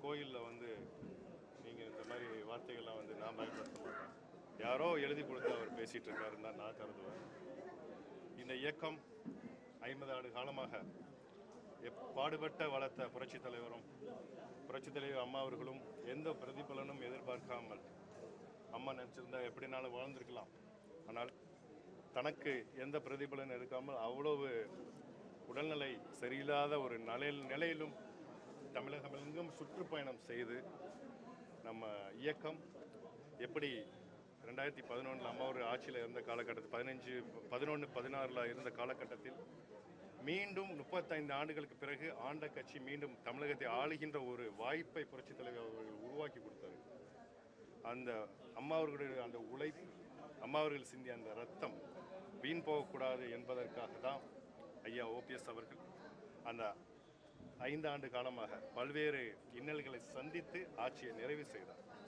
கோயிலில் வந்து நீங்கள் இந்த மாதிரி வார்த்தைகள்லாம் வந்து நான் பயன்படுத்த மாட்டேன். யாரோ எழுதி கொடுத்து அவர் பேசிகிட்டு இருக்காருன்னு தான் நான் கருதுவேன். இந்த இயக்கம் 50 ஆண்டு காலமாக பாடுபட்ட வளர்த்த புரட்சித் தலைவரும் புரட்சித் தலைவர் அம்மா அவர்களும் எந்த பிரதிபலனும் எதிர்பார்க்காமல் அம்மா நினச்சிருந்தா எப்படினாலும் வாழ்ந்திருக்கலாம். ஆனால் தனக்கு எந்த பிரதிபலனும் எடுக்காமல் அவ்வளவு உடல்நிலை சரியில்லாத ஒரு நிலையிலும் தமிழகமெங்கும் சுற்றுப்பயணம் செய்து நம்ம இயக்கம் எப்படி 2011 அம்மா ஒரு ஆட்சியில் இருந்த காலகட்டத்தில் 11-16 இருந்த காலகட்டத்தில் மீண்டும் 35 ஆண்டுகளுக்கு பிறகு ஆண்ட கட்சி மீண்டும் தமிழகத்தை ஆளுகின்ற ஒரு வாய்ப்பை புரட்சித் தலைவர் அவர்கள் உருவாக்கி கொடுத்தாரு. அந்த அம்மா அவர்களுடைய அந்த உழைப்பு, அம்மா அவர்கள் சிந்திய அந்த ரத்தம் வீண் போகக்கூடாது என்பதற்காக தான் ஐயா ஓபிஎஸ் அவர்கள் அந்த 5 ஆண்டு காலமாக பல்வேறு இன்னல்களை சந்தித்து ஆட்சியை நிறைவு செய்தார்.